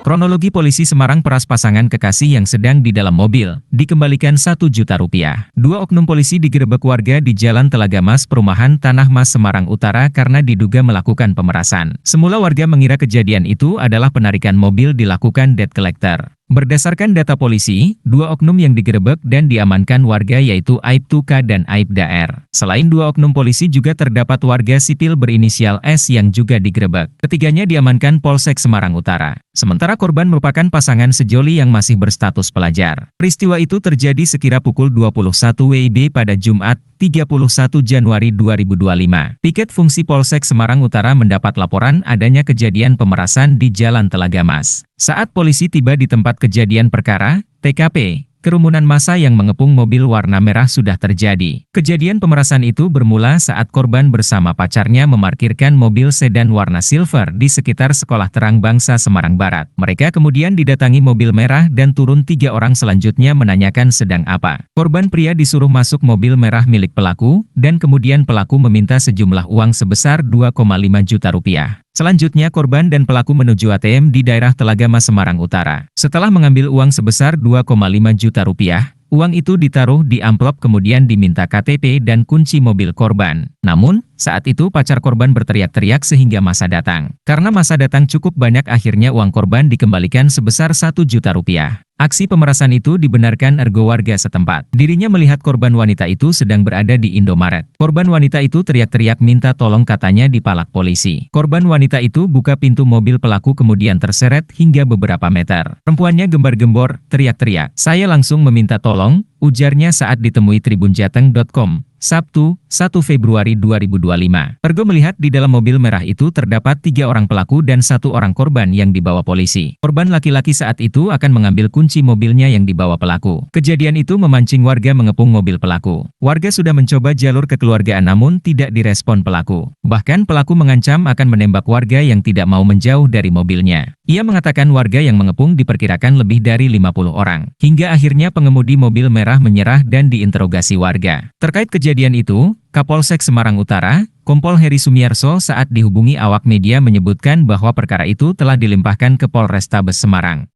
Kronologi polisi Semarang peras pasangan kekasih yang sedang di dalam mobil, dikembalikan Rp1 juta. Dua oknum polisi digerebek warga di Jalan Telaga Mas, Perumahan Tanah Mas, Semarang Utara karena diduga melakukan pemerasan. Semula warga mengira kejadian itu adalah penarikan mobil dilakukan debt collector. Berdasarkan data polisi, dua oknum yang digerebek dan diamankan warga yaitu Aibtu K dan Aibda R. Selain dua oknum polisi juga terdapat warga sipil berinisial S yang juga digerebek. Ketiganya diamankan Polsek Semarang Utara. Sementara korban merupakan pasangan sejoli yang masih berstatus pelajar. Peristiwa itu terjadi sekira pukul 21 WIB pada Jumat, 31 Januari 2025. Piket fungsi Polsek Semarang Utara mendapat laporan adanya kejadian pemerasan di Jalan Telaga Mas. Saat polisi tiba di tempat kejadian perkara, TKP, kerumunan massa yang mengepung mobil warna merah sudah terjadi. Kejadian pemerasan itu bermula saat korban bersama pacarnya memarkirkan mobil sedan warna silver di sekitar Sekolah Terang Bangsa Semarang Barat. Mereka kemudian didatangi mobil merah dan turun 3 orang selanjutnya menanyakan sedang apa. Korban pria disuruh masuk mobil merah milik pelaku, dan kemudian pelaku meminta sejumlah uang sebesar Rp2,5 juta. Selanjutnya korban dan pelaku menuju ATM di daerah Telaga Mas, Semarang Utara. Setelah mengambil uang sebesar Rp2,5 juta, uang itu ditaruh di amplop kemudian diminta KTP dan kunci mobil korban. Namun, saat itu pacar korban berteriak-teriak sehingga massa datang. Karena massa datang cukup banyak, akhirnya uang korban dikembalikan sebesar Rp1 juta. Aksi pemerasan itu dibenarkan ergo warga setempat. Dirinya melihat korban wanita itu sedang berada di Indomaret. Korban wanita itu teriak-teriak minta tolong, katanya dipalak polisi. Korban wanita itu buka pintu mobil pelaku kemudian terseret hingga beberapa meter. Perempuannya gembar-gembor, teriak-teriak. Saya langsung meminta tolong, ujarnya saat ditemui tribunjateng.com. Sabtu, 1 Februari 2025. Ergo melihat di dalam mobil merah itu terdapat 3 orang pelaku dan 1 orang korban yang dibawa polisi. Korban laki-laki saat itu akan mengambil kunci mobilnya yang dibawa pelaku. Kejadian itu memancing warga mengepung mobil pelaku. Warga sudah mencoba jalur kekeluargaan namun tidak direspon pelaku. Bahkan pelaku mengancam akan menembak warga yang tidak mau menjauh dari mobilnya. Ia mengatakan warga yang mengepung diperkirakan lebih dari 50 orang. Hingga akhirnya pengemudi mobil merah menyerah dan diinterogasi warga. Terkait kejadian itu, Kapolsek Semarang Utara, Kompol Heri Sumiarso saat dihubungi awak media menyebutkan bahwa perkara itu telah dilimpahkan ke Polrestabes Semarang.